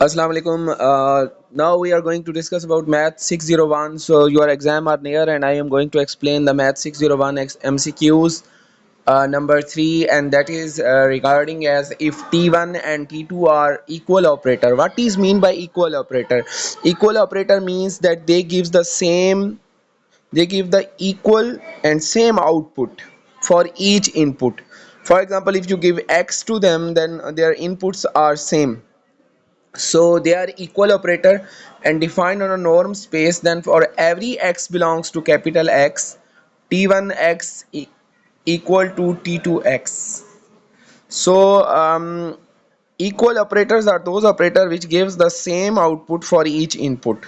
Assalamu alaikum. Now we are going to discuss about Math 601. So your exam are near, and I am going to explain the Math 601 MCQs number 3, and that is regarding as if T1 and T2 are equal operator. What is mean by equal operator? Equal operator means that they give the equal and same output for each input. For example, if you give X to them, then their inputs are same, so they are equal operator and defined on a norm space. Then for every x belongs to capital X, T1x equal to T2x. So equal operators are those operators which gives the same output for each input.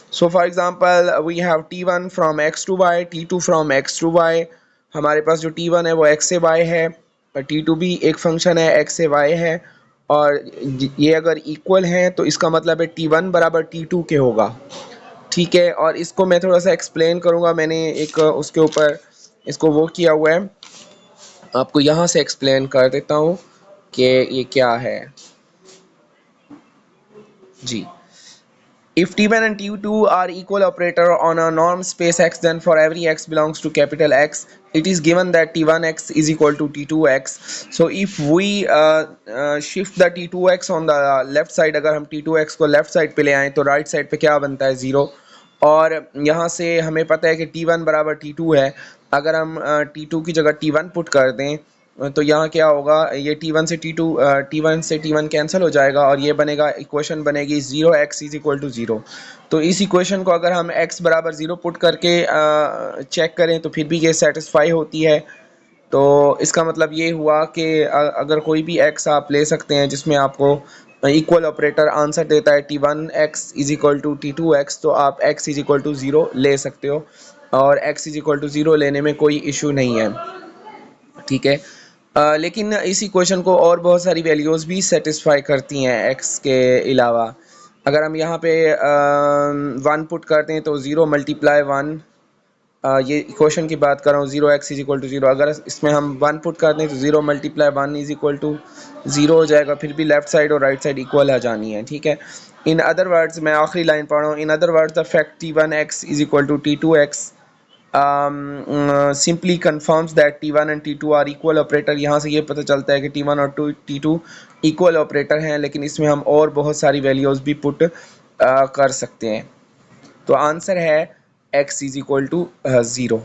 So for example, we have T1 from x to y, T2 from x to y. हमारे पास जो T1 है वो x से y है, T2 भी एक function है x से y है, और ये अगर इक्वल हैं तो इसका मतलब है T1 बराबर T2 के होगा। ठीक है, और इसको मैं थोड़ा सा एक्सप्लेन करूँगा। मैंने एक उसके ऊपर इसको वो किया हुआ है, आपको यहाँ से एक्सप्लेन कर देता हूँ कि ये क्या है जी। If T1 and T2 are equal operator on a norm space X, then for every X belongs to capital X, it is given that T1X is equal to T2X. So if we shift the T2X on the left side, अगर हम T2X को left side पे ले आएँ तो right side पे क्या बनता है 0, और यहाँ से हमें पता है कि T1 बराबर T2 है। अगर हम T2 की जगह T1 पुट कर दें तो यहाँ क्या होगा, ये T1 से T1 कैंसिल हो जाएगा और ये बनेगा, इक्वेशन बनेगी 0x इज इक्वल टू 0। तो इस इक्वेशन को अगर हम x बराबर 0 पुट करके चेक करें तो फिर भी ये सेटिस्फाई होती है। तो इसका मतलब ये हुआ कि अगर कोई भी x आप ले सकते हैं जिसमें आपको इक्वल ऑपरेटर आंसर देता है T1x is equal to T2x, तो आप x इज इक्वल टू 0 ले सकते हो, और x इज इक्वल टू 0 लेने में कोई इशू नहीं है। ठीक है, लेकिन इस इक्वेशन को और बहुत सारी वैल्यूज़ भी सेटिस्फाई करती हैं x के अलावा। अगर हम यहाँ पे 1 पुट करते हैं तो 0 मल्टीप्लाई 1, ये इक्वेशन की बात कर रहा हूँ, 0x इज इक्वल टू 0। अगर इसमें हम 1 पुट करते हैं तो 0 मल्टीप्लाई 1 इज इक्वल टू 0 हो जाएगा, फिर भी लेफ्ट साइड और राइट साइड इक्वल आ जानी है। ठीक है, इन अदर वर्ड्स, मैं आखिरी लाइन पढ़ रहा हूँ, in other words the fact T1x is equal to T2x simply confirms that T1 and T2 are equal operator। यहाँ से ये पता चलता है कि T1 और T2 इक्वल ऑपरेटर हैं, लेकिन इसमें हम और बहुत सारी वैल्यूज़ भी पुट कर सकते हैं। तो आंसर है x इज इक्वल टू 0।